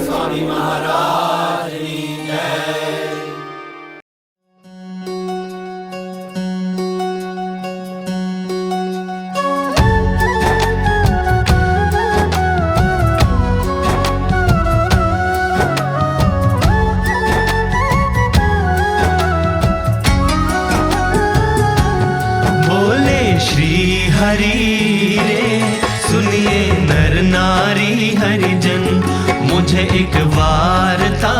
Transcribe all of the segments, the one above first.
स्वामी महाराज की जय। हरि रे सुनिए नर नारी हरिजन, मुझे एक वार्ता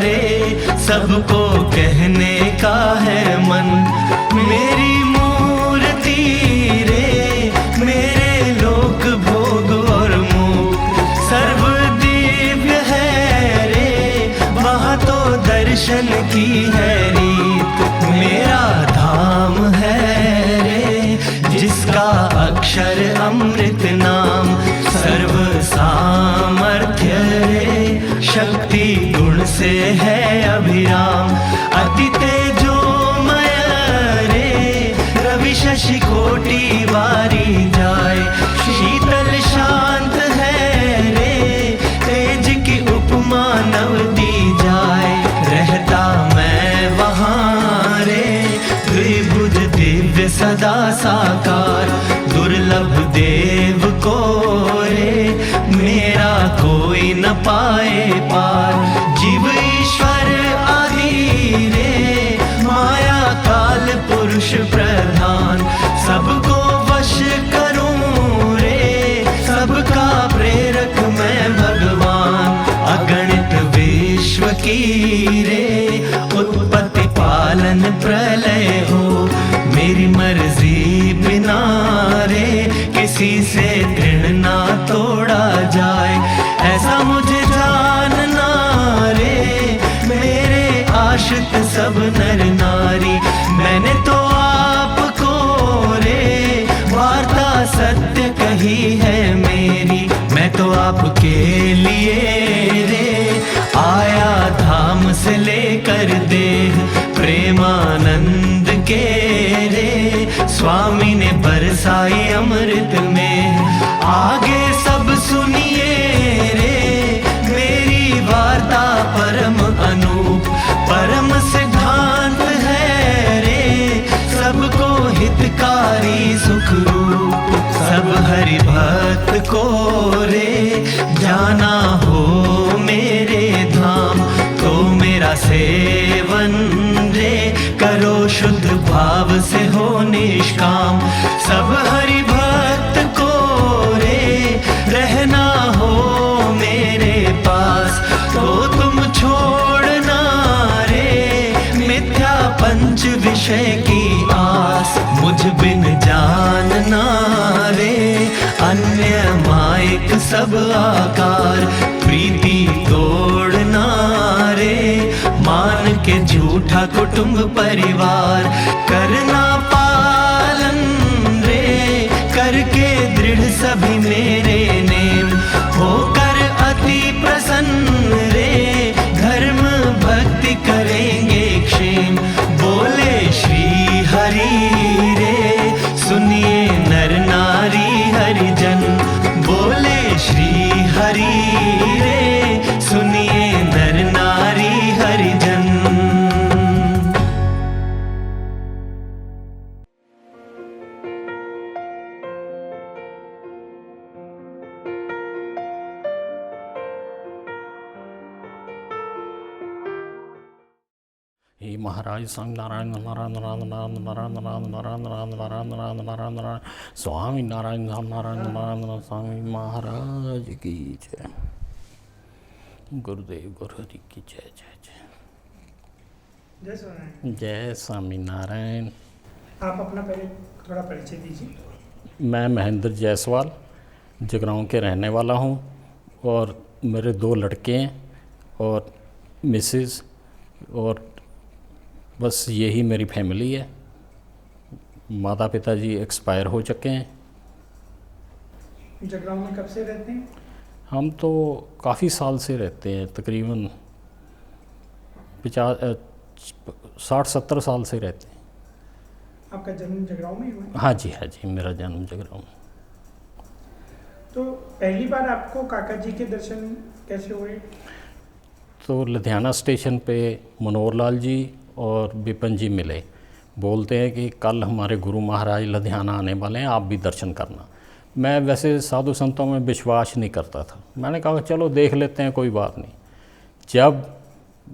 रे सबको कहने का है मन। मेरी मूर्ति रे मेरे लोक भोग और मोक्ष सर्व दिव्य है रे, वहाँ तो दर्शन की है रीत। मेरा धाम है जिसका अक्षर अमृत नाम, सर्व सामर्थ्य रे शक्ति गुण से है अभिराम। अति तेजोमय रे रवि शशि कोटि वारी जाए, शीतल शांत है रे तेज की उपमा नव दी जाए। रहता मैं वहाँ रे द्विभुज दिव्य सदा साकार, दुर्लभ देव को रे मेरा कोई न पाए पार। जीव ईश्वर आदि रे माया काल पुरुष प्रधान, सबको वश करूं रे सबका प्रेरक मैं भगवान। अगणित विश्व की रे उत्पत्ति पालन प्रलय हो, मेरी मर्जी बिना रे किसी से तृण ना तोड़ा जाए। ऐसा मुझे जानना रे मेरे आश्रित सब नर नारी, मैंने तो आपको रे वार्ता सत्य कही है मेरी। मैं तो आपके लिए रे आया धाम से लेकर देह, प्रेमानंद के रे स्वामी ने बरसाई अमृत में। आगे सब सुनिए रे मेरी वार्ता परम अनूप, परम सिद्धांत है रे सबको हितकारी सुख रूप। सब हरि भक्त को रे जाना हो मेरे धाम, तो मेरा सेवन रे करो शुद्ध भाव से हो निष्काम। सब हरि भक्त को रे रहना हो मेरे पास, तो तुम छोड़ना रे मिथ्या पंच विषय की आस। मुझ बिन जानना रे अन्य मायक सब आकार, प्रीति तोड़ना रे मान के झूठा कुटुंब परिवार। करना पालन रे करके दृढ़ सभी मेरे नेम, होकर अति प्रसन्न रे धर्म भक्ति करेंगे क्षेम। बोले श्री हरि रे सुनिए नर नारी हरिजन, बोले श्री हरि रे सुनिए नर नारी हरिजन। हे महाराज स्वामी नारायण नारायण नारायण नारायण नारायण नारायण नारायण नारायण नारायण नारायण नारायण नारायण स्वामी नारायण नारायण नारायण स्वामी महाराज की जय। गुरुदेव गुरु हरि की जय जय जय। जय स्वामी नारायण। आप अपना पहले थोड़ा परिचय दीजिए। मैं महेंद्र जायसवाल जगरांव के रहने वाला हूँ, और मेरे 2 लड़के हैं और मिसेस, और बस यही मेरी फैमिली है। माता पिता जी एक्सपायर हो चुके हैं। जगरांव में कब से रहते हैं? हम तो काफ़ी साल से रहते हैं, तकरीबन 60-70 साल से रहते हैं। आपका जन्म जगरांव में ही हुआ है? हाँ जी, मेरा जन्म जगरांव में। तो पहली बार आपको काका जी के दर्शन कैसे हुए? तो लुधियाना स्टेशन पे मनोहर लाल जी और विपिन जी मिले, बोलते हैं कि कल हमारे गुरु महाराज लुधियाना आने वाले हैं, आप भी दर्शन करना। मैं वैसे साधु संतों में विश्वास नहीं करता था, मैंने कहा चलो देख लेते हैं, कोई बात नहीं। जब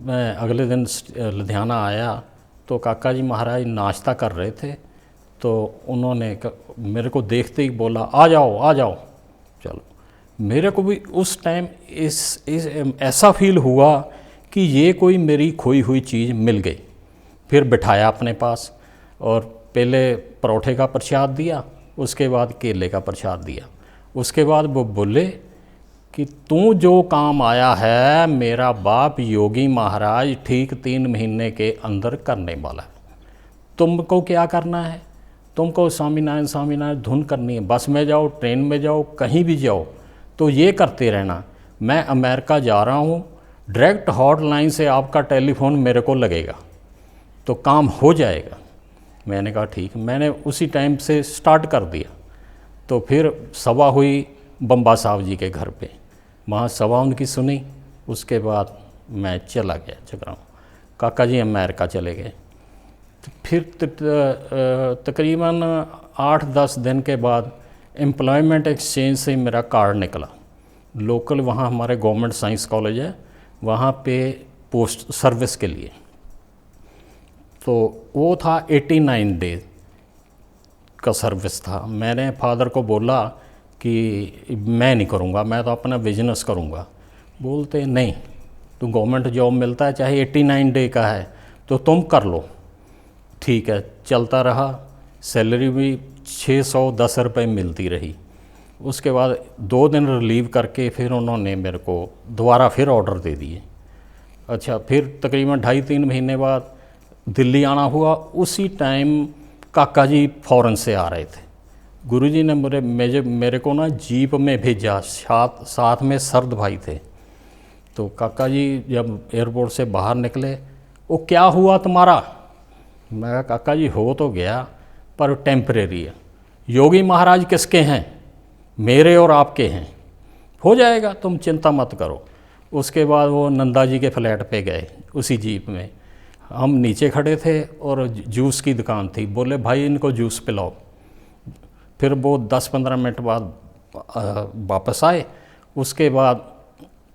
मैं अगले दिन लुधियाना आया तो काका जी महाराज नाश्ता कर रहे थे, तो उन्होंने मेरे को देखते ही बोला आ जाओ। चलो, मेरे को भी उस टाइम इस ऐसा फील हुआ कि ये कोई मेरी खोई हुई चीज़ मिल गई। फिर बिठाया अपने पास और पहले परोठे का प्रसाद दिया, उसके बाद केले का प्रसाद दिया। उसके बाद वो बोले कि तू जो काम आया है मेरा बाप योगी महाराज ठीक 3 महीने के अंदर करने वाला है। तुमको क्या करना है? तुमको स्वामीनारायण धुन करनी है। बस में जाओ, ट्रेन में जाओ, कहीं भी जाओ तो ये करते रहना। मैं अमेरिका जा रहा हूँ, डायरेक्ट हॉटलाइन से आपका टेलीफोन मेरे को लगेगा तो काम हो जाएगा। मैंने कहा ठीक। मैंने उसी टाइम से स्टार्ट कर दिया। तो फिर सभा हुई बम्बा साहब जी के घर पे, वहाँ सभा उनकी सुनी। उसके बाद मैं चला गया जगरांव। काका जी अमेरिका चले गए। तो फिर तकरीबन 8-10 दिन के बाद एम्प्लॉयमेंट एक्सचेंज से मेरा कार्ड निकला। लोकल वहाँ हमारे गवर्नमेंट साइंस कॉलेज है, वहाँ पे पोस्ट सर्विस के लिए। तो वो था 89 डेज का सर्विस था। मैंने फादर को बोला कि मैं नहीं करूँगा, मैं तो अपना बिजनेस करूँगा। बोलते नहीं, तो गवर्नमेंट जॉब मिलता है चाहे 89 डे का है तो तुम कर लो। ठीक है, चलता रहा। सैलरी भी 610 रुपये मिलती रही। उसके बाद 2 दिन रिलीव करके फिर उन्होंने मेरे को दोबारा फिर ऑर्डर दे दिए। अच्छा, फिर तकरीबन 2.5-3 महीने बाद दिल्ली आना हुआ। उसी टाइम काका जी फ़ौरन से आ रहे थे। गुरुजी ने मेरे को ना जीप में भेजा, साथ में सरद भाई थे। तो काका जी जब एयरपोर्ट से बाहर निकले, वो क्या हुआ तुम्हारा? मैं कहा काका जी हो तो गया पर टेम्परेरी है। योगी महाराज किसके हैं? मेरे और आपके हैं, हो जाएगा, तुम चिंता मत करो। उसके बाद वो नंदा जी के फ्लैट पे गए उसी जीप में। हम नीचे खड़े थे और जूस की दुकान थी। बोले भाई इनको जूस पिलाओ। फिर वो 10-15 मिनट बाद वापस आए। उसके बाद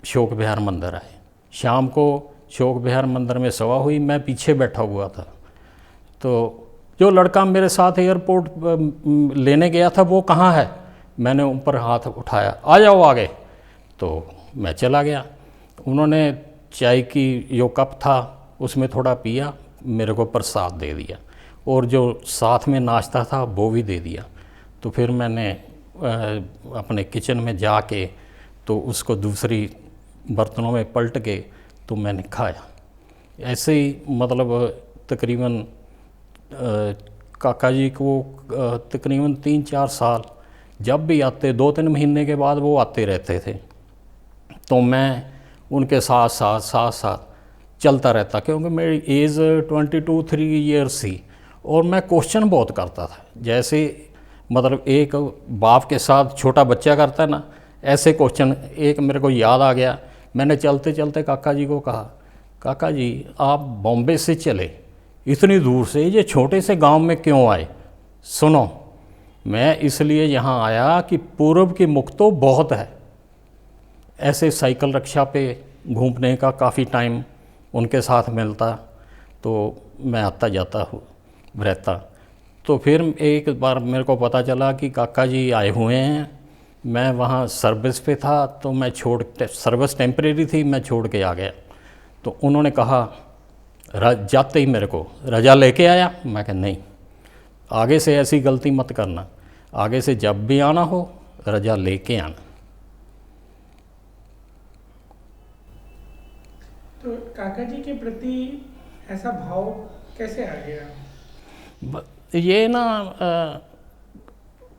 शोक विहार मंदिर आए। शाम को शोक विहार मंदिर में सभा हुई, मैं पीछे बैठा हुआ था। तो जो लड़का मेरे साथ एयरपोर्ट लेने गया था वो कहाँ है? मैंने ऊपर हाथ उठाया, आ जाओ आगे। तो मैं चला गया। उन्होंने चाय की जो कप था उसमें थोड़ा पिया, मेरे को प्रसाद दे दिया और जो साथ में नाश्ता था वो भी दे दिया। तो फिर मैंने अपने किचन में जाके तो उसको दूसरी बर्तनों में पलट के तो मैंने खाया। ऐसे ही मतलब तकरीबन काका जी को तकरीबन 3-4 साल जब भी आते, 2-3 महीने के बाद वो आते रहते थे। तो मैं उनके साथ चलता रहता, क्योंकि मेरी एज 22-3 ईयर्स थी और मैं क्वेश्चन बहुत करता था। जैसे मतलब एक बाप के साथ छोटा बच्चा करता है ना, ऐसे क्वेश्चन एक मेरे को याद आ गया। मैंने चलते चलते काका जी को कहा, काका जी आप बॉम्बे से चले इतनी दूर से, ये छोटे से गांव में क्यों आए? सुनो, मैं इसलिए यहाँ आया कि पूर्व की मुख तो बहुत है। ऐसे साइकिल रिक्शा पे घूमने का काफ़ी टाइम उनके साथ मिलता, तो मैं आता जाता रहता। तो फिर एक बार मेरे को पता चला कि काका जी आए हुए हैं। मैं वहाँ सर्विस पे था तो मैं सर्विस टेम्परेरी थी, मैं छोड़ के आ गया। तो उन्होंने कहा जाते ही मेरे को, रजा लेके आया? मैं कहा नहीं, आगे से ऐसी गलती मत करना, आगे से जब भी आना हो रजा लेके आना। तो काका जी के प्रति ऐसा भाव कैसे आ गया? ये ना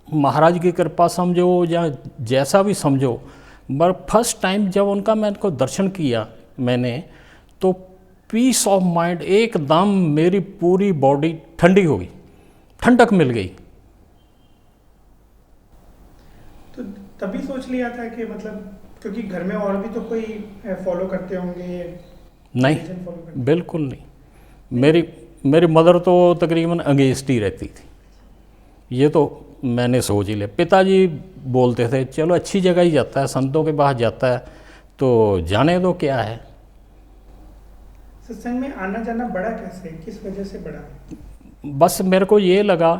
महाराज की कृपा समझो या जैसा भी समझो, पर फर्स्ट टाइम जब उनका मैंने को दर्शन किया मैंने, तो पीस ऑफ माइंड एकदम, मेरी पूरी बॉडी ठंडी हो गई, ठंडक मिल गई। तो तभी सोच लिया था कि मतलब, क्योंकि घर में और भी तो कोई फॉलो करते होंगे ये? नहीं, बिल्कुल नहीं। मेरी मदर तो तकरीबन अगेंस्ट ही रहती थी, ये तो मैंने सोच ही लिया। पिताजी बोलते थे चलो अच्छी जगह ही जाता है, संतों के पास जाता है तो जाने दो, क्या है। सत्संग में आना जाना बढ़ा कैसे, किस वजह से बढ़ा? बस मेरे को ये लगा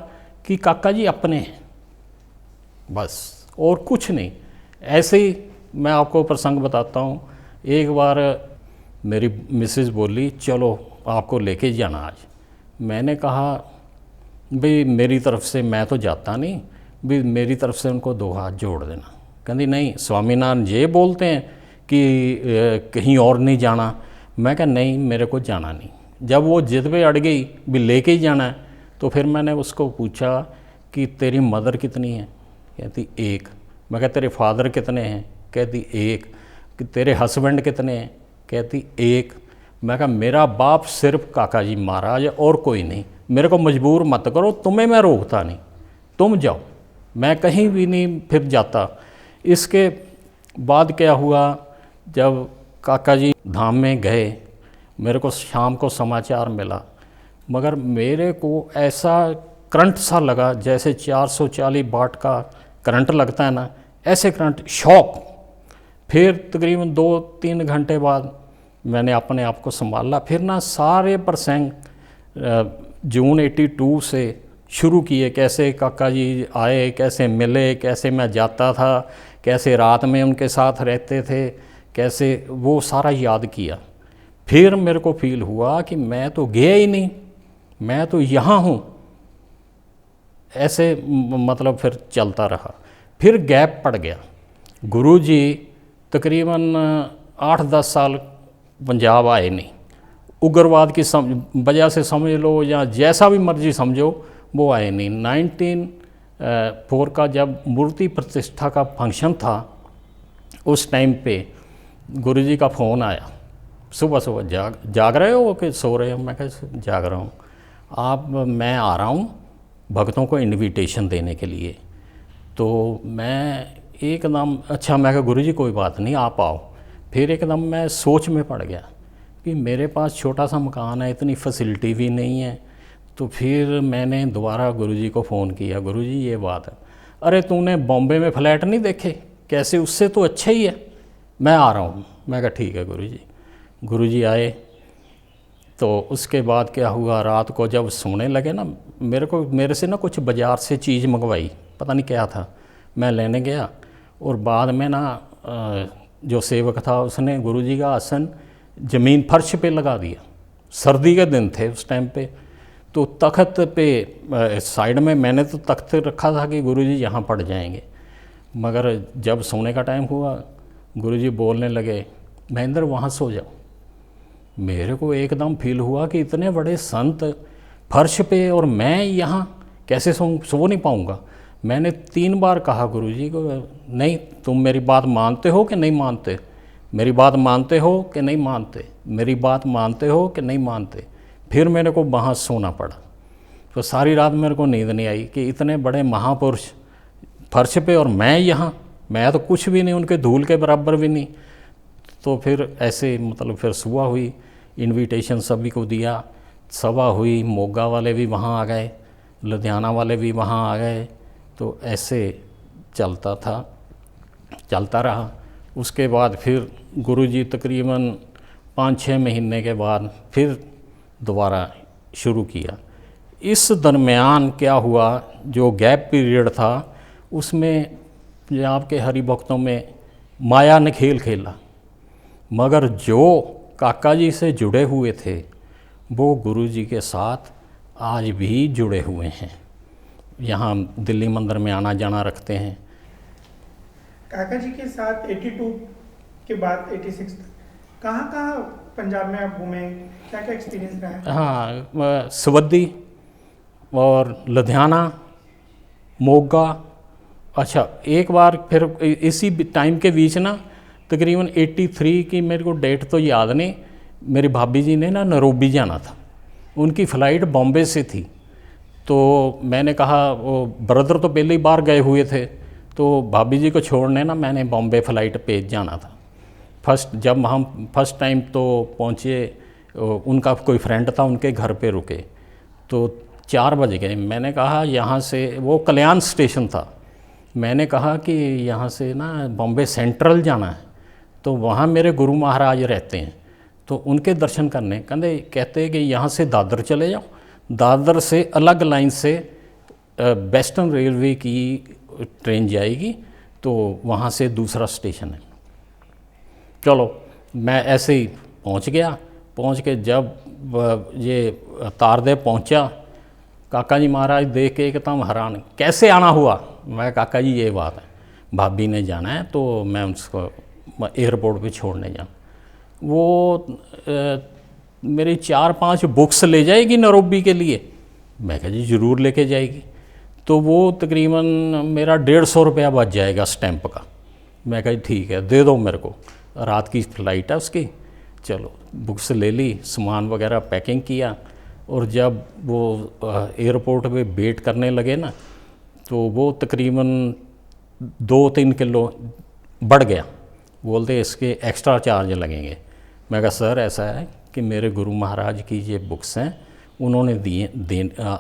कि काका जी अपने हैं, बस और कुछ नहीं। ऐसे ही मैं आपको प्रसंग बताता हूँ। एक बार मेरी मिसेस बोली चलो आपको लेके जाना आज। मैंने कहा भाई मेरी तरफ से मैं तो जाता नहीं, भी मेरी तरफ से उनको 2 हाथ जोड़ देना। कहती नहीं, स्वामीनारायण ये बोलते हैं कि कहीं और नहीं जाना। मैं कहा नहीं, मेरे को जाना नहीं। जब वो जिद पे अड़ गई भी लेके ही जाना है, तो फिर मैंने उसको पूछा कि तेरी मदर कितनी है? कहती 1। मैं कहा तेरे फादर कितने हैं? कहती 1। कि तेरे हस्बैंड कितने हैं? कहती 1। मैं कहा मेरा बाप सिर्फ काका जी महाराज और कोई नहीं, मेरे को मजबूर मत करो, तुम्हें मैं रोकता नहीं, तुम जाओ, मैं कहीं भी नहीं फिर जाता। इसके बाद क्या हुआ, जब काका जी धाम में गए, मेरे को शाम को समाचार मिला, मगर मेरे को ऐसा करंट सा लगा जैसे 440 वाट का करंट लगता है ना, ऐसे करंट, शॉक। फिर तकरीबन 2-3 घंटे बाद मैंने अपने आप को संभाला। फिर ना सारे प्रसंग जून 82 से शुरू किए, कैसे काका जी आए, कैसे मिले, कैसे मैं जाता था, कैसे रात में उनके साथ रहते थे, कैसे वो सारा याद किया। फिर मेरे को फील हुआ कि मैं तो गया ही नहीं, मैं तो यहाँ हूँ। ऐसे मतलब फिर चलता रहा। फिर गैप पड़ गया। गुरुजी तकरीबन 8-10 साल पंजाब आए नहीं, उग्रवाद की वजह से समझ लो या जैसा भी मर्जी समझो, वो आए नहीं। 1904 का जब मूर्ति प्रतिष्ठा का फंक्शन था, उस टाइम पे गुरुजी का फ़ोन आया, सुबह सुबह जाग रहे हो कि सो रहे हो? मैं कहा जाग रहा हूँ। आप, मैं आ रहा हूँ भक्तों को इनविटेशन देने के लिए। तो मैं एकदम, अच्छा, मैं कहा गुरुजी कोई बात नहीं, आप आओ। फिर एकदम मैं सोच में पड़ गया कि मेरे पास छोटा सा मकान है, इतनी फैसिलिटी भी नहीं है। तो फिर मैंने दोबारा गुरुजी को फ़ोन किया, गुरुजी ये बात है, अरे तूने बॉम्बे में फ्लैट नहीं देखे, कैसे, उससे तो अच्छा ही है, मैं आ रहा हूँ। मैं कहा ठीक है गुरुजी। गुरुजी आए। तो उसके बाद क्या हुआ, रात को जब सोने लगे ना, मेरे से ना कुछ बाज़ार से चीज़ मंगवाई, पता नहीं क्या था, मैं लेने गया। और बाद में ना जो सेवक था उसने गुरुजी का आसन ज़मीन फर्श पे लगा दिया। सर्दी के दिन थे उस टाइम पे। तो तख्त पे साइड में मैंने तो तख्त रखा था कि गुरुजी यहाँ पड़ जाएंगे। मगर जब सोने का टाइम हुआ, गुरुजी बोलने लगे महेंद्र वहाँ सो जाओ। मेरे को एकदम फील हुआ कि इतने बड़े संत फर्श पे और मैं यहाँ कैसे सो नहीं पाऊँगा। मैंने 3 बार कहा गुरुजी को, नहीं तुम मेरी बात मानते हो कि नहीं मानते, मेरी बात मानते हो कि नहीं मानते, मेरी बात मानते हो कि नहीं मानते। फिर मेरे को वहाँ सोना पड़ा। तो सारी रात मेरे को नींद नहीं आई कि इतने बड़े महापुरुष फर्श पे और मैं यहाँ, मैं तो कुछ भी नहीं, उनके धूल के बराबर भी नहीं। तो फिर ऐसे मतलब फिर सुबह हुई, इनविटेशन सभी को दिया, सभा हुई, मोगा वाले भी वहाँ आ गए, लुधियाना वाले भी वहाँ आ गए। तो ऐसे चलता था, चलता रहा। उसके बाद फिर गुरुजी तकरीबन 5-6 महीने के बाद फिर दोबारा शुरू किया। इस दरमियान क्या हुआ, जो गैप पीरियड था उसमें पंजाब के हरि भक्तों में माया ने खेल खेला, मगर जो काका जी से जुड़े हुए थे वो गुरुजी के साथ आज भी जुड़े हुए हैं, यहाँ दिल्ली मंदिर में आना जाना रखते हैं। काका जी के साथ 82 के बाद 86 तक कहाँ पंजाब में आप घूमे, क्या क्या एक्सपीरियंस रहा है? हाँ, सवद्दी और लुधियाना, मोगा अच्छा, एक बार फिर इसी टाइम के बीच ना तकरीबन 83 की, मेरे को डेट तो याद नहीं, मेरी भाभी जी ने ना नैरोबी जाना था, उनकी फ़्लाइट बॉम्बे से थी। तो मैंने कहा, वो ब्रदर तो पहले ही बाहर गए हुए थे, तो भाभी जी को छोड़ने ना मैंने बॉम्बे फ़्लाइट पे जाना था। जब हम फर्स्ट टाइम तो पहुँचे, उनका कोई फ्रेंड था, उनके घर पे रुके, तो 4 बज गए। मैंने कहा यहाँ से, वो कल्याण स्टेशन था, मैंने कहा कि यहाँ से ना बॉम्बे सेंट्रल जाना है, तो वहाँ मेरे गुरु महाराज रहते हैं, तो उनके दर्शन करने कहते कि यहाँ से दादर चले जाओ, दादर से अलग लाइन से वेस्टर्न रेलवे की ट्रेन जाएगी, तो वहाँ से दूसरा स्टेशन है। चलो मैं ऐसे ही पहुँच गया। पहुँच के जब ये तारदेव पहुँचा, काका जी महाराज देख के एकदम हैरान, कैसे आना हुआ? मैं काका जी ये बात है, भाभी ने जाना है तो मैं उसको एयरपोर्ट पे छोड़ने जाऊँ। वो मेरी 4-5 बुक्स ले जाएगी नैरोबी के लिए। मैं कहा जी ज़रूर लेके जाएगी। तो वो तकरीबन मेरा 150 रुपया बच जाएगा स्टैंप का। मैं कहा ठीक है, दे दो मेरे को, रात की फ़्लाइट है उसकी। चलो बुक्स ले ली, सामान वगैरह पैकिंग किया, और जब वो एयरपोर्ट पे वेट करने लगे ना, तो वो तकरीबन 2-3 किलो बढ़ गया। बोलते इसके एक्स्ट्रा चार्ज लगेंगे। मैं कहा सर ऐसा है कि मेरे गुरु महाराज की ये बुक्स हैं, उन्होंने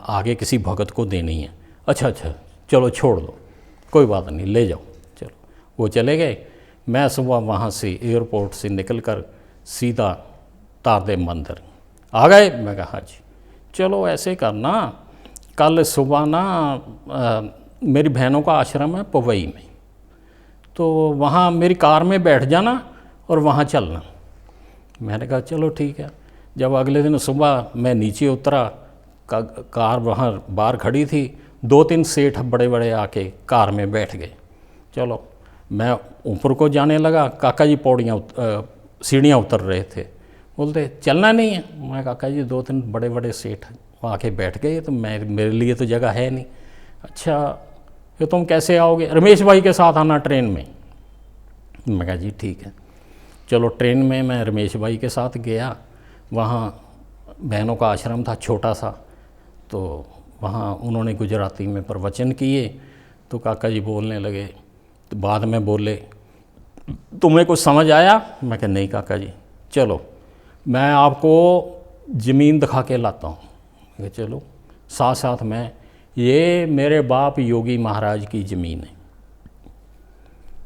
आगे किसी भगत को देनी है। अच्छा चलो छोड़ दो, कोई बात नहीं, ले जाओ। चलो वो चले गए। मैं सुबह वहाँ से एयरपोर्ट से निकलकर सीधा तारदेव मंदिर आ गए। मैं कहा हाँ जी, चलो ऐसे करना, कल सुबह ना मेरी बहनों का आश्रम है पवई में, तो वहाँ मेरी कार में बैठ जाना और वहाँ चलना। मैंने कहा चलो ठीक है। जब अगले दिन सुबह मैं नीचे उतरा, कार वहाँ बाहर खड़ी थी, 2-3 सेठ बड़े बड़े आके कार में बैठ गए। चलो मैं ऊपर को जाने लगा, काका जी सीढ़ियाँ उतर रहे थे। बोलते चलना नहीं है। मैं काका जी 2-3 बड़े बड़े सेठ आके बैठ गए, तो मेरे लिए तो जगह है नहीं। अच्छा फिर तुम कैसे आओगे? रमेश भाई के साथ आना ट्रेन में। मैं कहा जी ठीक है। चलो ट्रेन में मैं रमेश भाई के साथ गया। वहाँ बहनों का आश्रम था छोटा सा, तो वहाँ उन्होंने गुजराती में प्रवचन किए। तो काका जी बोलने लगे, तो बाद में बोले तुम्हें कुछ समझ आया? मैं कहा नहीं काका जी, चलो मैं आपको ज़मीन दिखा के लाता हूँ। चलो साथ साथ में, ये मेरे बाप योगी महाराज की ज़मीन है।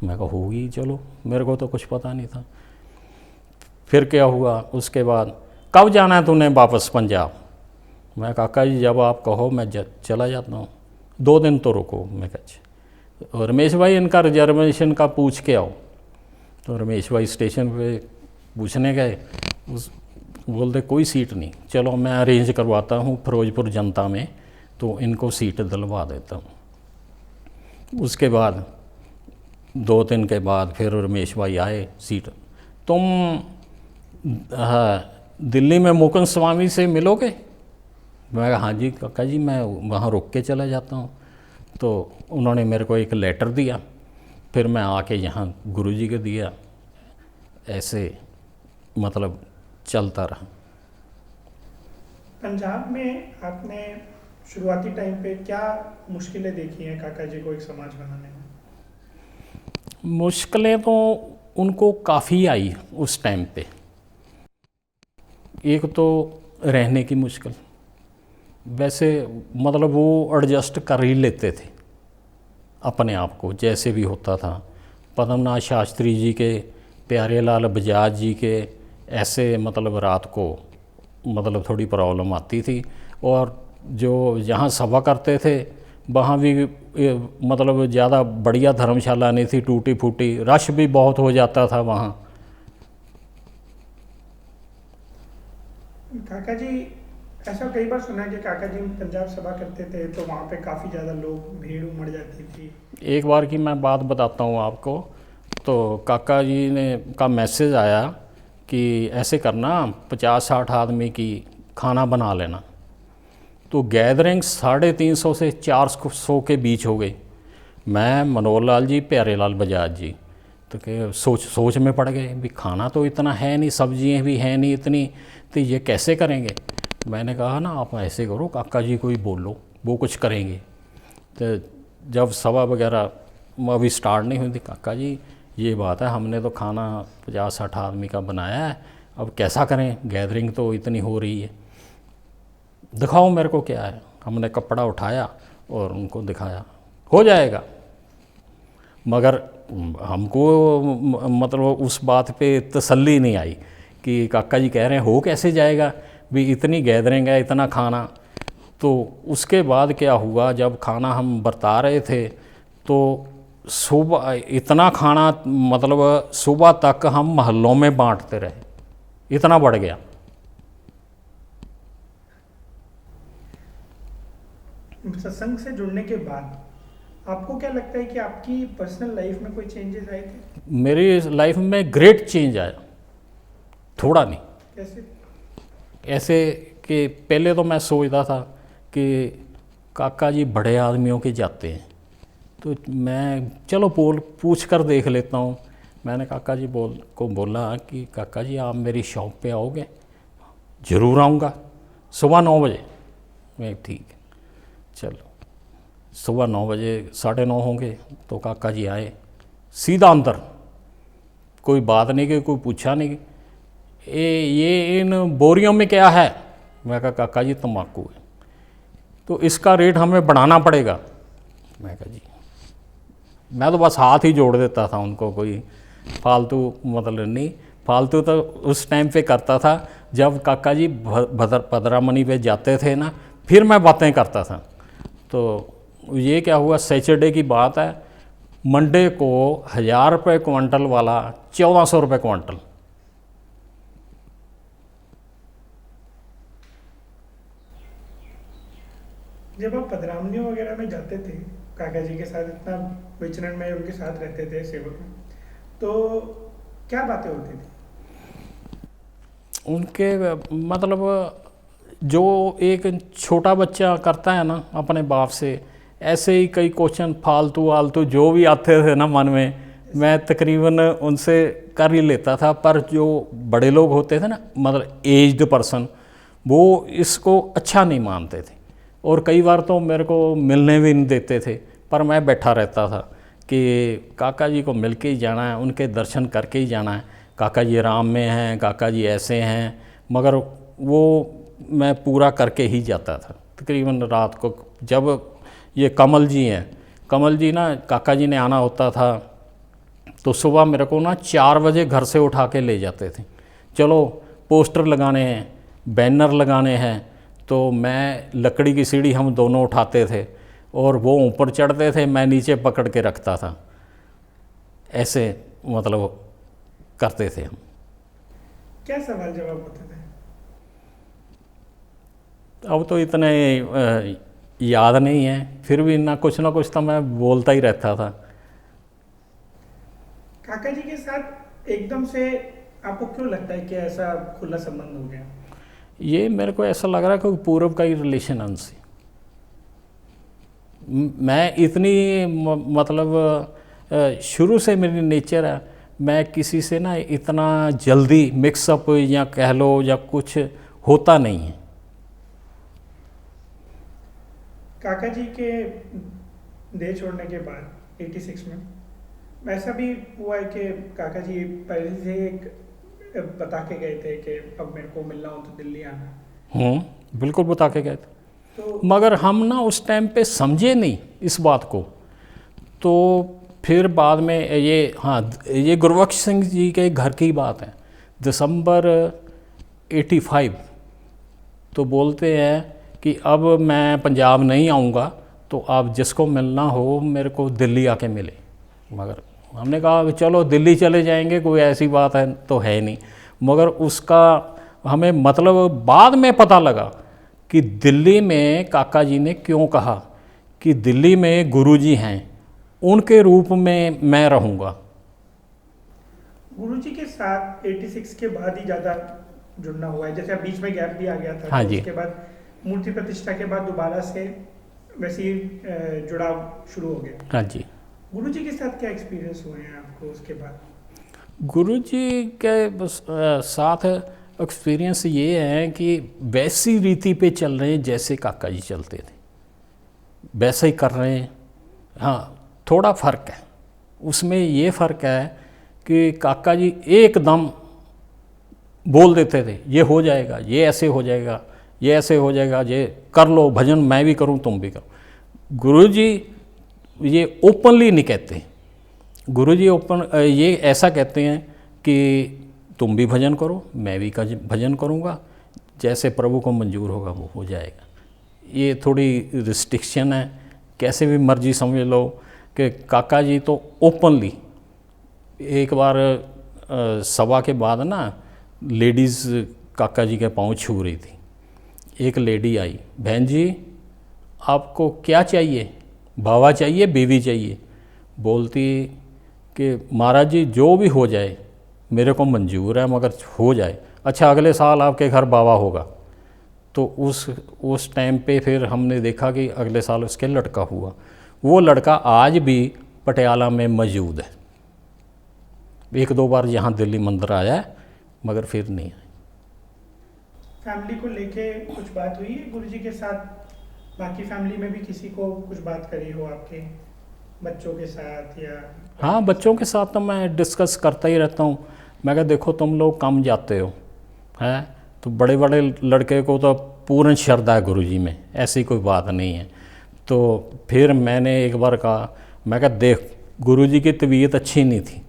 मैं कहा होगी, चलो, मेरे को तो कुछ पता नहीं था। फिर क्या हुआ उसके बाद, कब जाना है तूने वापस पंजाब? मैं काका जी जब आप कहो मैं चला जाता हूँ, 2 दिन तो रुको। मैं कहा अच्छा। और रमेश भाई इनका रिजर्वेशन का पूछ के आओ। तो रमेश भाई स्टेशन पे पूछने गए, बोलते कोई सीट नहीं। चलो मैं अरेंज करवाता हूँ फिरोजपुर जनता में, तो इनको सीट दिलवा देता हूँ। उसके बाद 2 दिन के बाद फिर रमेश भाई आए, सीट, तुम दिल्ली में मुकुंद स्वामी से मिलोगे? मैं कहा हाँ जी काका जी, मैं वहाँ रुक के चला जाता हूँ। तो उन्होंने मेरे को एक लेटर दिया, फिर मैं आके यहाँ गुरुजी को दिया। ऐसे मतलब चलता रहा। पंजाब में आपने शुरुआती टाइम पे क्या मुश्किलें देखी हैं काका जी को एक समाज बनाने में? मुश्किलें तो उनको काफ़ी आई उस टाइम पे। एक तो रहने की मुश्किल, वैसे मतलब वो एडजस्ट कर ही लेते थे अपने आप को, जैसे भी होता था। पद्मनाथ शास्त्री जी के, प्यारे लाल बजाज जी के, ऐसे मतलब रात को मतलब थोड़ी प्रॉब्लम आती थी। और जो जहाँ सभा करते थे वहाँ भी मतलब ज़्यादा बढ़िया धर्मशाला नहीं थी, टूटी फूटी, रश भी बहुत हो जाता था वहाँ। काका जी ऐसा कई बार सुना है कि काका जी पंजाब सभा करते थे तो वहाँ पे काफ़ी ज़्यादा लोग, भीड़ उमड़ जाती थी। एक बार की मैं बात बताता हूँ आपको। तो काका जी ने का मैसेज आया कि ऐसे करना, 50-60 आदमी की खाना बना लेना। तो गैदरिंग 350 से 400 के बीच हो गई। मैं, मनोहर लाल जी, प्यारे लाल बजाज जी। तो कि सोच में पड़ गए भी खाना तो इतना है नहीं, सब्जियां भी हैं नहीं इतनी, तो ये कैसे करेंगे। मैंने कहा ना आप ऐसे करो, काका जी को ही बोलो, वो कुछ करेंगे। तो जब सभा वगैरह अभी स्टार्ट नहीं हुई थी, काका जी ये बात है, हमने तो खाना 50-60 आदमी का बनाया है, अब कैसा करें, गैदरिंग तो इतनी हो रही है, दिखाओ मेरे को क्या है। हमने कपड़ा उठाया और उनको दिखाया, हो जाएगा। मगर हमको मतलब उस बात पे तसल्ली नहीं आई कि काका जी कह रहे हैं हो कैसे जाएगा, भी इतनी गैदरिंग है, इतना खाना। तो उसके बाद क्या हुआ, जब खाना हम बरता रहे थे तो सुबह इतना खाना, मतलब सुबह तक हम महलों में बांटते रहे, इतना बढ़ गया। सत्संग से जुड़ने के बाद आपको क्या लगता है कि आपकी पर्सनल लाइफ में कोई चेंजेस आए थे? मेरी लाइफ में ग्रेट चेंज आया, थोड़ा नहीं। कैसे? ऐसे कि पहले तो मैं सोचता था कि काका जी बड़े आदमियों के जाते हैं, तो मैं चलो पूछ कर देख लेता हूँ। मैंने काका जी को बोला कि काका जी आप मेरी शॉप पे आओगे? ज़रूर आऊँगा, सुबह 9 बजे। मैं ठीक है, चलो सुबह 9 बजे, 9:30 होंगे तो काका जी आए, सीधा अंदर, कोई बात नहीं कि कोई पूछा नहीं ये इन बोरियों में क्या है। मैं कहा काका जी तम्बाकू है, तो इसका रेट हमें बढ़ाना पड़ेगा। मैं कहा जी, मैं तो बस हाथ ही जोड़ देता था उनको, कोई फालतू मतलब नहीं। फालतू तो उस टाइम पे करता था जब काका जी भद्रामनी पे जाते थे ना, फिर मैं बातें करता था। तो ये क्या हुआ, सैटरडे की बात है, मंडे को 1000 रुपये क्विंटल वाला 1400 रुपये क्विंटल। जब आप पधरामनियों वगैरह में जाते थे काका जी के साथ, इतना विचरण में उनके साथ रहते थे सेवक में, तो क्या बातें होती थी उनके? मतलब जो एक छोटा बच्चा करता है ना अपने बाप से, ऐसे ही कई क्वेश्चन फालतू आलतू जो भी आते थे ना मन में, मैं तकरीबन उनसे कर ही लेता था। पर जो बड़े लोग होते थे ना, मतलब एज्ड पर्सन, वो इसको अच्छा नहीं मानते थे और कई बार तो मेरे को मिलने भी नहीं देते थे। पर मैं बैठा रहता था कि काका जी को मिल के ही जाना है, उनके दर्शन करके ही जाना है। काका जी आराम में हैं, काका जी ऐसे हैं, मगर वो मैं पूरा करके ही जाता था। तकरीबन रात को जब ये कमल जी हैं, कमल जी ना, काका जी ने आना होता था तो सुबह मेरे को ना 4 बजे घर से उठा के ले जाते थे। चलो पोस्टर लगाने हैं, बैनर लगाने हैं, तो मैं लकड़ी की सीढ़ी हम दोनों उठाते थे और वो ऊपर चढ़ते थे, मैं नीचे पकड़ के रखता था। ऐसे मतलब करते थे हम। क्या सवाल जवाब होते थे? अब तो इतने याद नहीं है, फिर भी ना कुछ तो मैं बोलता ही रहता था। काका जी के साथ एकदम से आपको क्यों लगता है कि ऐसा खुला संबंध हो गया? ये मेरे को ऐसा लग रहा है कि पूर्व का ही रिलेशन उनसे। मैं इतनी मतलब शुरू से मेरी नेचर है, मैं किसी से ना इतना जल्दी मिक्सअप या कह लो या कुछ होता नहीं है। काका जी के देह छोड़ने के बाद 86 में ऐसा भी हुआ है कि काका जी पहले से एक बता के गए थे कि अब मेरे को मिलना हो तो दिल्ली आना? बिल्कुल बता के गए थे, तो मगर हम ना उस टाइम पे समझे नहीं इस बात को। तो फिर बाद में ये गुरबख्श सिंह जी के घर की बात है, दिसंबर 85। तो बोलते हैं कि अब मैं पंजाब नहीं आऊँगा, तो आप जिसको मिलना हो मेरे को दिल्ली आके मिले। मगर हमने कहा चलो दिल्ली चले जाएंगे, कोई ऐसी बात है तो है नहीं। मगर उसका हमें मतलब बाद में पता लगा कि दिल्ली में काका जी ने क्यों कहा कि दिल्ली में गुरुजी हैं, उनके रूप में मैं रहूँगा। गुरुजी के साथ 86 के बाद ही ज़्यादा जुड़ना हुआ है, जैसे अब बीच में गैप भी आ गया था। हाँ तो जी। उसके बाद मूर्ति प्रतिष्ठा के बाद दोबारा से वैसे ही जुड़ाव शुरू हो गया। हाँ जी। गुरुजी के साथ क्या एक्सपीरियंस हुए हैं आपको उसके बाद? गुरुजी के साथ एक्सपीरियंस ये है कि वैसी रीति पे चल रहे हैं जैसे काका जी चलते थे, वैसा ही कर रहे हैं। हाँ, थोड़ा फ़र्क है उसमें, ये फ़र्क है कि काका जी एकदम बोल देते थे ये हो जाएगा, ये ऐसे हो जाएगा, ये ऐसे हो जाएगा, ये कर लो, भजन मैं भी करूं तुम भी करो। गुरुजी ये ओपनली नहीं कहते। गुरुजी ये ऐसा कहते हैं कि तुम भी भजन करो, मैं भी भजन करूंगा, जैसे प्रभु को मंजूर होगा वो हो जाएगा। ये थोड़ी रिस्ट्रिक्शन है, कैसे भी मर्जी समझ लो कि काका जी तो ओपनली। एक बार सभा के बाद ना लेडीज़ काका जी के पाँव छू रही थी। एक लेडी आई, बहन जी आपको क्या चाहिए, बाबा चाहिए बीवी चाहिए? बोलती कि महाराज जी जो भी हो जाए मेरे को मंजूर है, मगर हो जाए। अच्छा अगले साल आपके घर बाबा होगा। तो उस टाइम पे फिर हमने देखा कि अगले साल उसके लड़का हुआ। वो लड़का आज भी पटियाला में मौजूद है। एक दो बार यहाँ दिल्ली मंदिर आया है मगर फिर नहीं आया। फैमिली को लेके कुछ बात हुई है गुरुजी के साथ? बाकी फैमिली में भी किसी को कुछ बात करी हो आपके बच्चों के साथ या? हाँ, बच्चों के साथ तो मैं डिस्कस करता ही रहता हूँ। मैं कहा देखो तुम लोग कम जाते हो हैं, तो बड़े बड़े लड़के को तो पूर्ण श्रद्धा है गुरुजी में, ऐसी कोई बात नहीं है। तो फिर मैंने एक बार कहा, मैं कहा देख गुरुजी की तबीयत अच्छी नहीं थी,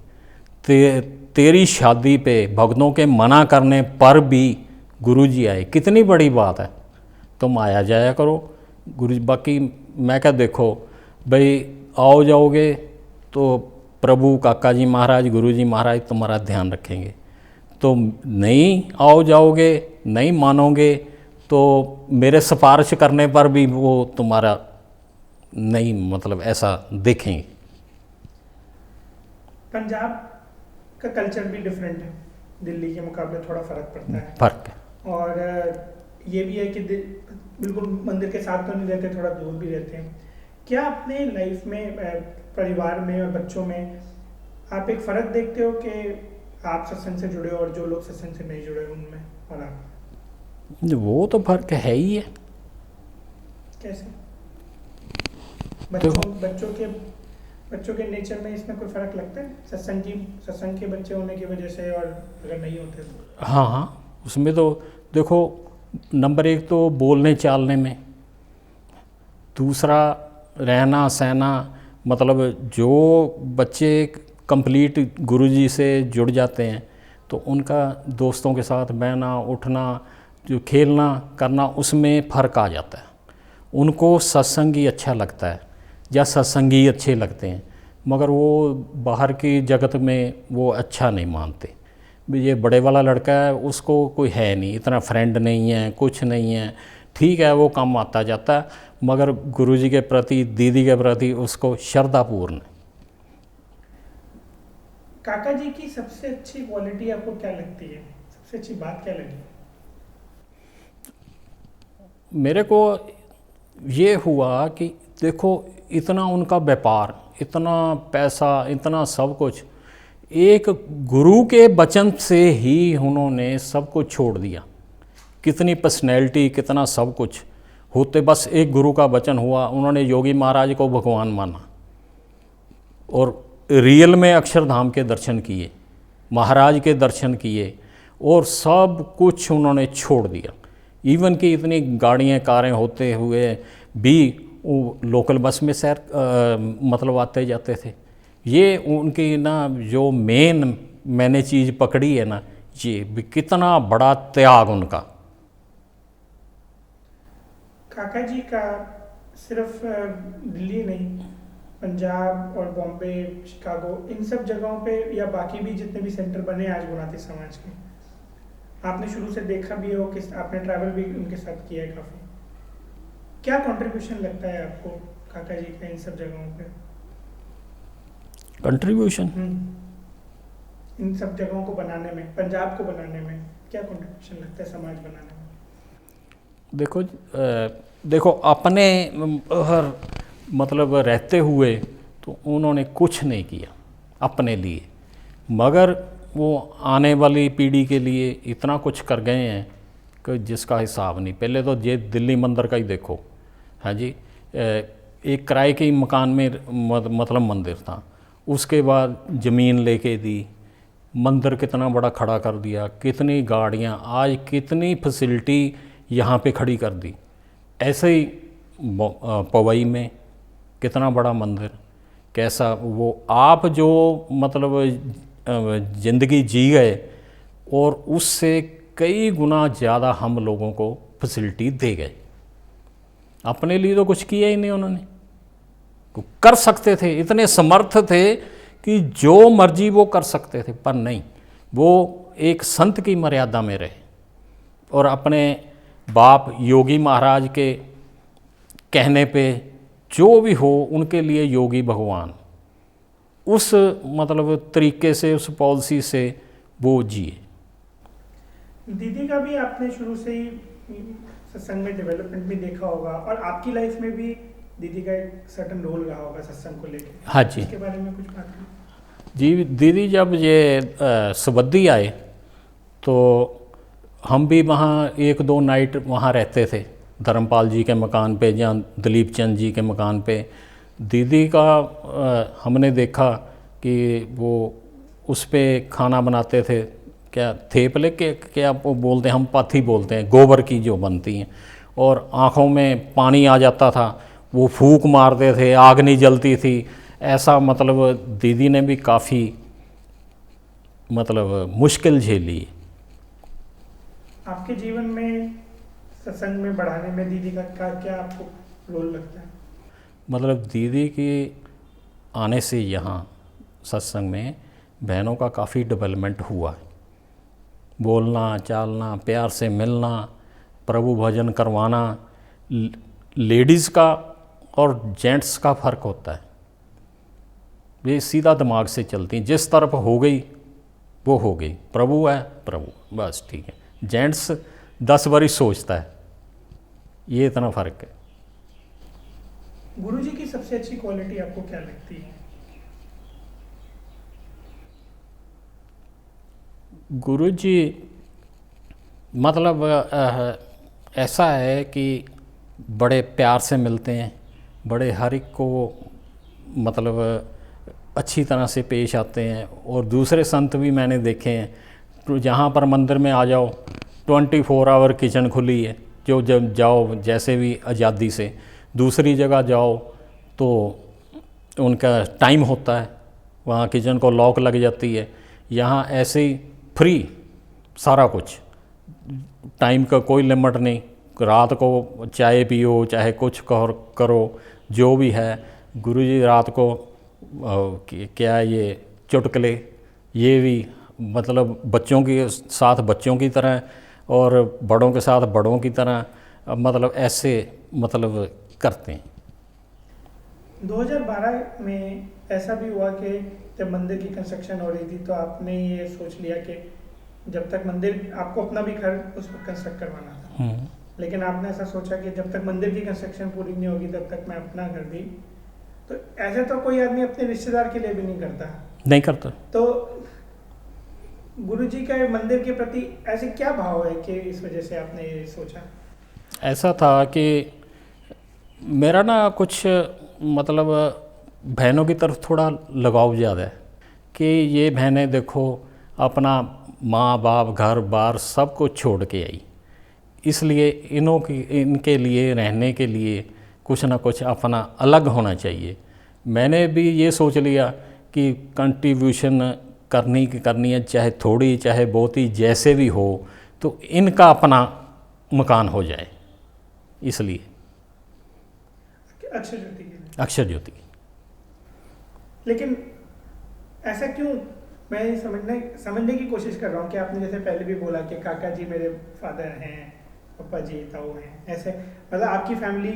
तेरी शादी पे भक्तों के मना करने पर भी गुरुजी आए, कितनी बड़ी बात है, तुम आया जाया करो गुरुजी। बाकी मैं क्या देखो भाई आओ जाओगे तो प्रभु काका जी महाराज गुरुजी महाराज तुम्हारा ध्यान रखेंगे, तो नहीं आओ जाओगे नहीं मानोगे तो मेरे सिफारिश करने पर भी वो तुम्हारा नहीं मतलब ऐसा देखेंगे। पंजाब का कल्चर भी डिफरेंट है, दिल्ली के मुकाबले थोड़ा फ़र्क पड़ता है। फ़र्क है। और ये भी है कि बिल्कुल मंदिर के साथ तो नहीं रहते, थोड़ा दूर भी रहते हैं। क्या अपने लाइफ में परिवार में और बच्चों में आप एक फ़र्क देखते हो कि आप सत्संग से जुड़े हो और जो लोग सत्संग से नहीं जुड़े उनमें और आप? वो तो फ़र्क है ही है। कैसे? बच्चों के नेचर में इसमें कोई फ़र्क लगता है सत्संग के बच्चे होने की वजह से और अगर नहीं होते तो? हाँ, उसमें तो देखो नंबर एक तो बोलने चालने में, दूसरा रहना सहना, मतलब जो बच्चे कंप्लीट गुरुजी से जुड़ जाते हैं तो उनका दोस्तों के साथ बहना उठना जो खेलना करना उसमें फ़र्क आ जाता है। उनको सत्संग ही अच्छा लगता है या सत्संगी अच्छे लगते हैं, मगर वो बाहर की जगत में वो अच्छा नहीं मानते। ये बड़े वाला लड़का है उसको कोई है नहीं, इतना फ्रेंड नहीं है, कुछ नहीं है, ठीक है वो कम आता जाता है, मगर गुरुजी के प्रति दीदी के प्रति उसको श्रद्धापूर्ण है। काका जी की सबसे अच्छी क्वालिटी आपको क्या लगती है, सबसे अच्छी बात क्या लगी? मेरे को ये हुआ कि देखो इतना उनका व्यापार, इतना पैसा, इतना सब कुछ, एक गुरु के वचन से ही उन्होंने सब कुछ छोड़ दिया। कितनी पर्सनैलिटी, कितना सब कुछ होते, बस एक गुरु का वचन हुआ, उन्होंने योगी महाराज को भगवान माना और रियल में अक्षरधाम के दर्शन किए, महाराज के दर्शन किए और सब कुछ उन्होंने छोड़ दिया। इवन कि इतनी गाड़ियाँ कारें होते हुए भी वो लोकल बस में सैर मतलब आते जाते थे। ये उनकी ना जो मेन मैंने चीज़ पकड़ी है ना, ये भी कितना बड़ा त्याग उनका। काका जी का सिर्फ दिल्ली नहीं, पंजाब और बॉम्बे, शिकागो, इन सब जगहों पे या बाकी भी जितने भी सेंटर बने आज गुणाती समाज के, आपने शुरू से देखा भी हो, किस आपने ट्रैवल भी उनके साथ किया है काफ़ी, क्या कंट्रीब्यूशन लगता है आपको काका जी का इन सब जगहों पे? कंट्रीब्यूशन इन सब जगहों को बनाने में, पंजाब को बनाने में क्या कंट्रीब्यूशन लगता है, समाज बनाने में? देखो अपने मतलब रहते हुए तो उन्होंने कुछ नहीं किया अपने लिए, मगर वो आने वाली पीढ़ी के लिए इतना कुछ कर गए हैं कि जिसका हिसाब नहीं। पहले तो ये दिल्ली मंदिर का ही देखो, हाँ जी, एक किराए के मकान में मतलब मंदिर था, उसके बाद ज़मीन लेके दी, मंदिर कितना बड़ा खड़ा कर दिया, कितनी गाड़ियाँ, आज कितनी फैसिलिटी यहाँ पे खड़ी कर दी। ऐसे ही पवई में कितना बड़ा मंदिर, कैसा वो आप जो मतलब ज़िंदगी जी गए और उससे कई गुना ज़्यादा हम लोगों को फैसिलिटी दे गए। अपने लिए तो कुछ किया ही नहीं उन्होंने, कर सकते थे, इतने समर्थ थे कि जो मर्जी वो कर सकते थे, पर नहीं, वो एक संत की मर्यादा में रहे और अपने बाप योगी महाराज के कहने पे जो भी हो उनके लिए योगी भगवान, उस मतलब तरीके से, उस पॉलिसी से वो जिए। दीदी का भी आपने शुरू से ही सत्संग में डेवलपमेंट भी देखा होगा और आपकी लाइफ में भी दीदी का एक सर्टन रोल रहा होगा सत्संग को लेकर। हाँ जी, इसके बारे में कुछ बात करें। जी, दीदी जब ये सबद्दी आए तो हम भी वहाँ 1-2 नाइट वहाँ रहते थे, धर्मपाल जी के मकान पे या दिलीप चंद जी के मकान पे। दीदी का हमने देखा कि वो उस पे खाना बनाते थे, क्या थेपले के क्या वो बोलते हैं, हम पाथी बोलते हैं, गोबर की जो बनती हैं, और आँखों में पानी आ जाता था, वो फूंक मारते थे, आग नहीं जलती थी। ऐसा मतलब दीदी ने भी काफ़ी मतलब मुश्किल झेली। आपके जीवन में सत्संग में बढ़ाने में दीदी का क्या आपको रोल लगता है? मतलब दीदी के आने से यहाँ सत्संग में बहनों का काफ़ी डेवलपमेंट हुआ है। बोलना चालना, प्यार से मिलना, प्रभु भजन करवाना। लेडीज़ का और जेंट्स का फ़र्क होता है, ये सीधा दिमाग से चलती हैं, जिस तरफ हो गई वो हो गई, प्रभु है प्रभु, बस ठीक है। जेंट्स 10 बारी सोचता है, ये इतना फ़र्क है। गुरुजी की सबसे अच्छी क्वालिटी आपको क्या लगती है? गुरुजी मतलब ऐसा है कि बड़े प्यार से मिलते हैं, बड़े हर एक को मतलब अच्छी तरह से पेश आते हैं। और दूसरे संत भी मैंने देखे हैं, तो जहाँ पर मंदिर में आ जाओ 24 आवर किचन खुली है, जो जब जाओ जैसे भी आज़ादी से, दूसरी जगह जाओ तो उनका टाइम होता है, वहाँ किचन को लॉक लग जाती है। यहाँ ऐसे ही फ्री सारा कुछ, टाइम का कोई लिमिट नहीं, रात को चाय पियो चाहे कुछ करो जो भी है। गुरुजी रात को क्या ये चुटकुले, ये भी मतलब बच्चों के साथ बच्चों की तरह और बड़ों के साथ बड़ों की तरह, मतलब ऐसे मतलब करते हैं। 2012 में ऐसा भी हुआ कि जब मंदिर की कंस्ट्रक्शन हो रही थी तो आपने ये सोच लिया कि जब तक मंदिर, आपको अपना भी घर उस पर कंस्ट्रक्ट करवाना था, लेकिन आपने ऐसा सोचा कि जब तक मंदिर की कंस्ट्रक्शन पूरी नहीं होगी तब तक मैं अपना घर भी, तो ऐसे तो कोई आदमी अपने रिश्तेदार के लिए भी नहीं करता। तो गुरुजी का मंदिर के प्रति ऐसे क्या भाव है कि इस वजह से आपने ये सोचा? ऐसा था कि मेरा ना कुछ मतलब बहनों की तरफ थोड़ा लगाव ज़्यादा है कि ये बहनें देखो अपना माँ बाप घर बार सब कुछ छोड़ के आई, इसलिए इनके लिए रहने के लिए कुछ ना कुछ अपना अलग होना चाहिए। मैंने भी ये सोच लिया कि कंट्रीब्यूशन करनी है, चाहे थोड़ी चाहे बहुत ही, जैसे भी हो, तो इनका अपना मकान हो जाए, इसलिए अक्षर ज्योति। लेकिन ऐसा क्यों, मैं समझने की कोशिश कर रहा हूँ कि आपने जैसे पहले भी बोला कि काका जी मेरे फादर हैं, पापा जी ताऊ हैं, ऐसे मतलब आपकी फैमिली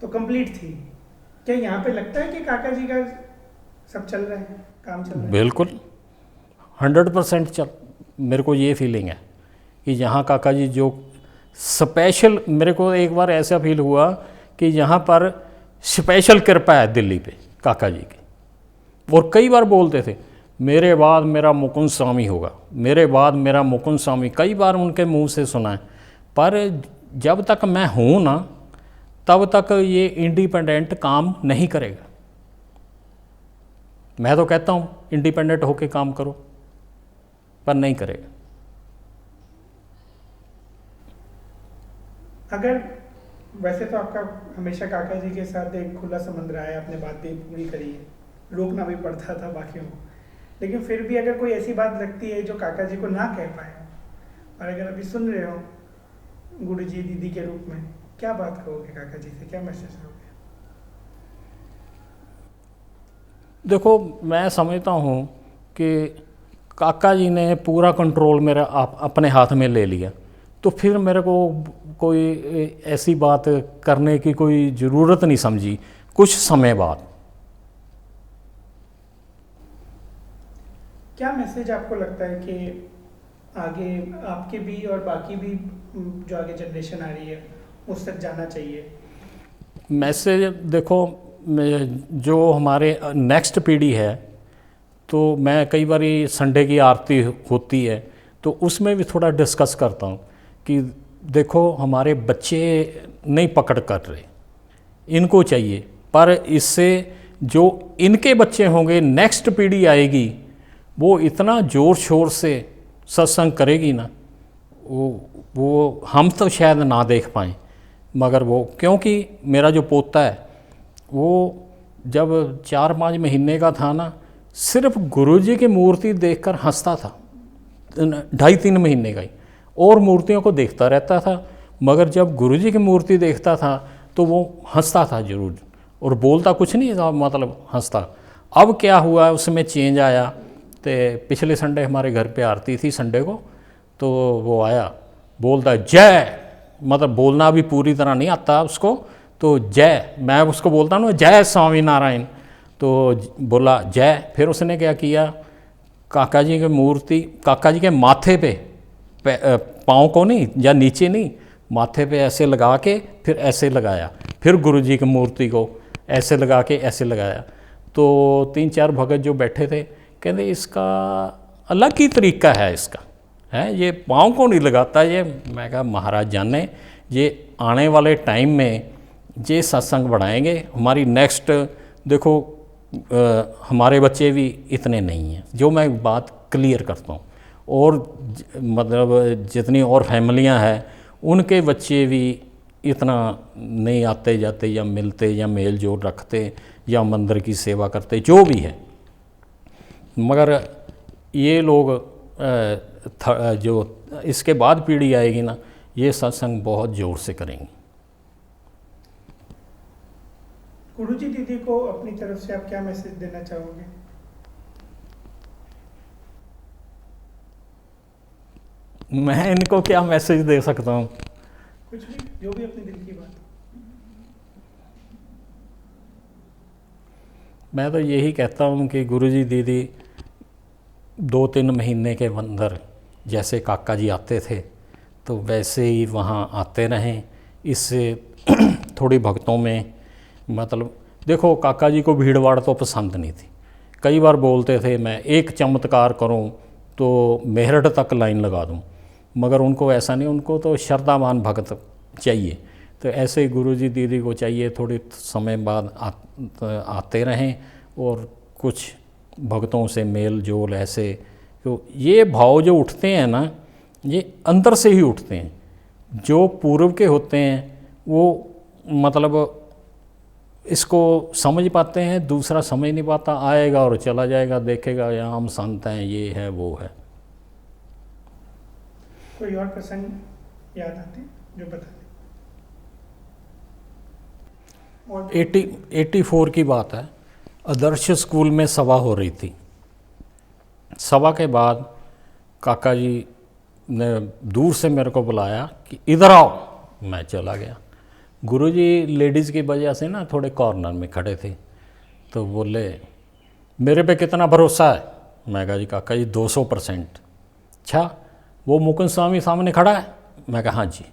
तो कंप्लीट थी। क्या यहाँ पे लगता है कि काका जी का सब चल रहा है, काम चल रहा है? बिल्कुल 100% चल, मेरे को ये फीलिंग है कि यहाँ काका जी जो स्पेशल, मेरे को एक बार ऐसा फील हुआ कि यहाँ पर स्पेशल कृपा है दिल्ली पे काका जी की, और कई बार बोलते थे मेरे बाद मेरा मुकुंद स्वामी होगा, मेरे बाद मेरा मुकुंद स्वामी, कई बार उनके मुंह से सुना है। पर जब तक मैं हूँ ना तब तक ये इंडिपेंडेंट काम नहीं करेगा। मैं तो कहता हूँ इंडिपेंडेंट होके काम करो, पर नहीं करेगा। अगर वैसे तो आपका हमेशा काका जी के साथ एक खुला संबंध रहा है, आपने बात भी पूरी करी है, रोकना भी पड़ता था बाकियों को, लेकिन फिर भी अगर कोई ऐसी बात लगती है जो काका जी को ना कह पाए और अगर अभी सुन रहे हो गुरु जी दीदी के रूप में, क्या बात कहोगे काका जी से, क्या मैसेज दोगे? देखो मैं समझता हूँ कि काका जी ने पूरा कंट्रोल मेरा अपने हाथ में ले लिया, तो फिर मेरे को कोई ऐसी बात करने की कोई ज़रूरत नहीं समझी कुछ समय बाद। क्या मैसेज आपको लगता है कि आगे आपके भी और बाकी भी जो आगे जनरेशन आ रही है उस तक जाना चाहिए? मैसेज देखो, जो हमारे नेक्स्ट पीढ़ी है, तो मैं कई बार संडे की आरती होती है तो उसमें भी थोड़ा डिस्कस करता हूँ कि देखो हमारे बच्चे नहीं पकड़ कर रहे, इनको चाहिए, पर इससे जो इनके बच्चे होंगे, नेक्स्ट पीढ़ी आएगी, वो इतना ज़ोर शोर से सत्संग करेगी ना, वो हम तो शायद ना देख पाएँ, मगर वो, क्योंकि मेरा जो पोता है वो जब 4-5 महीने का था ना, सिर्फ गुरुजी की मूर्ति देखकर हंसता था, 2.5-3 महीने का ही, और मूर्तियों को देखता रहता था, मगर जब गुरुजी की मूर्ति देखता था तो वो हंसता था जरूर, और बोलता कुछ नहीं था, मतलब हंसता। अब क्या हुआ, उसमें चेंज आया। तो पिछले संडे हमारे घर पे आरती थी संडे को, तो वो आया, बोलता जय, मतलब बोलना भी पूरी तरह नहीं आता उसको, तो जय, मैं उसको बोलता ना जय स्वामी नारायण, तो बोला जय। फिर उसने क्या किया, काका जी की मूर्ति, काका जी के माथे पे पाँव को नहीं या नीचे नहीं, माथे पे ऐसे लगा के फिर ऐसे लगाया, फिर गुरुजी की मूर्ति को ऐसे लगा के ऐसे लगाया। तो 3-4 भगत जो बैठे थे कहते इसका अलग ही तरीका है, इसका है, ये पाँव को नहीं लगाता ये। मैं कहा महाराज जाने, ये आने वाले टाइम में ये सत्संग बढ़ाएंगे, हमारी नेक्स्ट, देखो हमारे बच्चे भी इतने नहीं हैं, जो मैं बात क्लियर करता हूँ, और मतलब जितनी और फैमिलियाँ हैं उनके बच्चे भी इतना नहीं आते जाते या मिलते या मेल जोल रखते या मंदिर की सेवा करते, जो भी है। मगर ये लोग जो इसके बाद पीढ़ी आएगी ना, ये सत्संग बहुत ज़ोर से करेंगे। गुरुजी दीदी को अपनी तरफ से आप क्या मैसेज देना चाहोगे? मैं इनको क्या मैसेज दे सकता हूँ? कुछ भी, जो भी अपने दिल की बात। मैं तो यही कहता हूँ कि गुरुजी दीदी 2-3 महीने के अंदर जैसे काका जी आते थे तो वैसे ही वहाँ आते रहें। इससे थोड़ी भक्तों में, मतलब देखो काका जी को भीड़ भाड़ तो पसंद नहीं थी। कई बार बोलते थे मैं एक चमत्कार करूं तो मेरठ तक लाइन लगा दूं, मगर उनको ऐसा नहीं, उनको तो श्रद्धावान भक्त चाहिए। तो ऐसे ही गुरुजी दीदी को चाहिए थोड़ी समय बाद आते रहें और कुछ भक्तों से मेल जोल ऐसे। तो ये भाव जो उठते हैं ना, ये अंदर से ही उठते हैं। जो पूर्व के होते हैं वो मतलब इसको समझ पाते हैं, दूसरा समझ नहीं पाता, आएगा और चला जाएगा, देखेगा यहाँ हम संत हैं, ये है वो है। कोई और प्रसंग याद आते जो बता दें? 84 की बात है, आदर्श स्कूल में सभा हो रही थी। सभा के बाद काका जी ने दूर से मेरे को बुलाया कि इधर आओ। मैं चला गया। गुरुजी लेडीज़ की वजह से ना थोड़े कॉर्नर में खड़े थे, तो बोले मेरे पे कितना भरोसा है? मैं कहा जी काका जी 200%। अच्छा, वो मुकुंद स्वामी सामने खड़ा है? मैं कहा हाँ जी।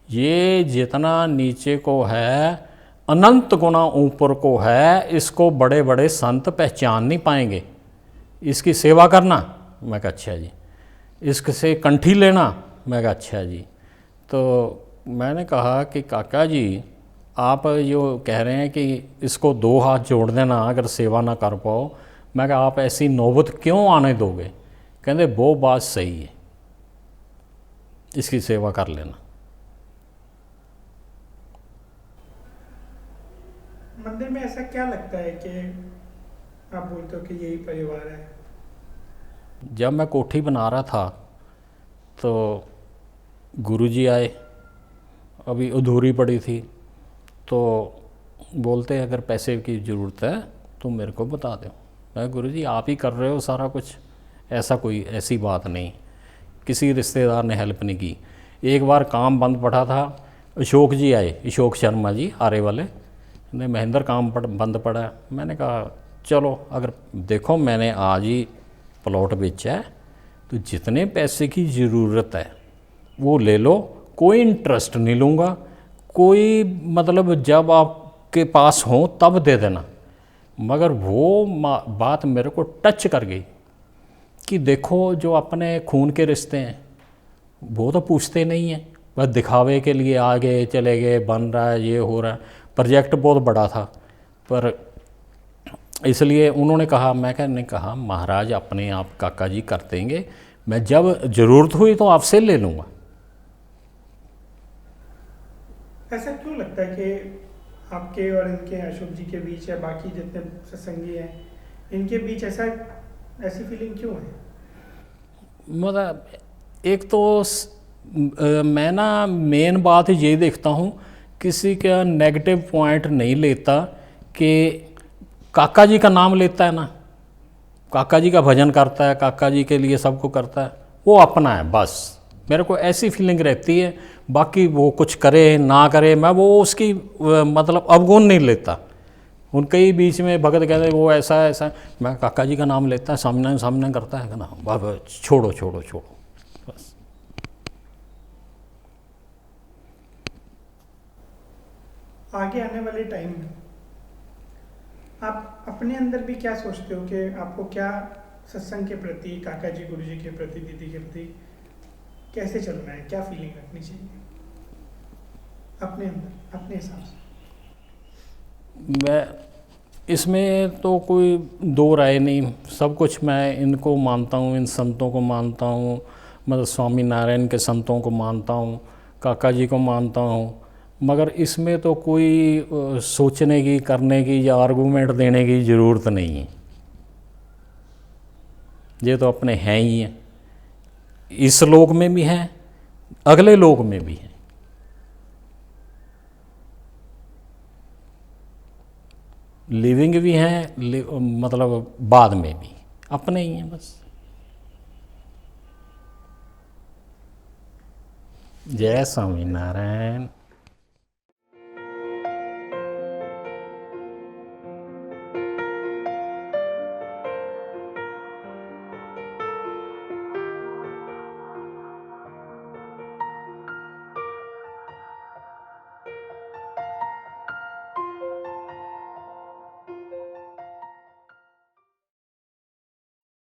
ये जितना नीचे को है अनंत गुना ऊपर को है, इसको बड़े बड़े संत पहचान नहीं पाएंगे, इसकी सेवा करना। मैं कहा अच्छा जी। इससे कंठी लेना। मैं कहा अच्छा जी। तो मैंने कहा कि काका जी आप जो कह रहे हैं कि इसको 2 हाथ जोड़ देना अगर सेवा ना कर पाओ, मैं कहा आप ऐसी नौबत क्यों आने दोगे? कहते वो बात सही है, इसकी सेवा कर लेना। मंदिर में ऐसा क्या लगता है कि आप बोलते हो कि यही परिवार है? जब मैं कोठी बना रहा था तो गुरुजी आए, अभी अधूरी पड़ी थी, तो बोलते अगर पैसे की ज़रूरत है तो मेरे को बता दो। मैं गुरुजी आप ही कर रहे हो सारा कुछ, ऐसी बात नहीं, किसी रिश्तेदार ने हेल्प नहीं की। एक बार काम बंद पड़ा था, अशोक जी आए, अशोक शर्मा जी आरे वाले ने, महेंद्र काम बंद पड़ा है। मैंने कहा चलो अगर देखो मैंने आज ही प्लॉट बेचा है तो जितने पैसे की ज़रूरत है वो ले लो, कोई इंटरेस्ट नहीं लूँगा, कोई मतलब जब आपके पास हो तब दे देना। मगर वो बात मेरे को टच कर गई कि देखो जो अपने खून के रिश्ते हैं वो तो पूछते नहीं हैं, बस दिखावे के लिए आगे चले गए, बन रहा है, ये हो रहा है। प्रोजेक्ट बहुत बड़ा था पर इसलिए उन्होंने कहा, मैं नहीं कहा महाराज अपने आप काका जी कर देंगे, मैं जब ज़रूरत हुई तो आपसे ले लूँगा। ऐसा क्यों लगता है कि आपके और इनके, अशोक जी के बीच या बाकी जितने सत्संगी हैं इनके बीच ऐसी फीलिंग क्यों है? मतलब एक तो मैं ना मेन बात ये देखता हूँ, किसी का नेगेटिव पॉइंट नहीं लेता कि काका जी का नाम लेता है ना, काका जी का भजन करता है, काका जी के लिए सबको करता है, वो अपना है बस। मेरे को ऐसी फीलिंग रहती है, बाकी वो कुछ करे ना करे मैं वो उसकी मतलब अवगुण नहीं लेता। उनके ही बीच में भगत कहते वो ऐसा, मैं काका जी का नाम लेता है, सामने करता है ना, बाबा छोड़ो बस। आगे आने वाले टाइम में आप अपने अंदर भी क्या सोचते हो कि आपको क्या सत्संग के प्रति, काका जी, गुरु जी के प्रति, दीदी के प्रति कैसे चलना है, क्या फीलिंग रखनी चाहिए अपने अंदर, अपने हिसाब से? मैं इसमें तो कोई दो राय नहीं, सब कुछ मैं इनको मानता हूँ, इन संतों को मानता हूँ, मतलब स्वामी नारायण के संतों को मानता हूँ, काका जी को मानता हूँ। मगर इसमें तो कोई सोचने की, करने की या आर्गूमेंट देने की ज़रूरत नहीं है, ये तो अपने हैं ही हैं, इस लोक में भी हैं, अगले लोक में भी हैं। लिविंग भी हैं, मतलब बाद में भी अपने ही हैं बस। जय स्वामी नारायण।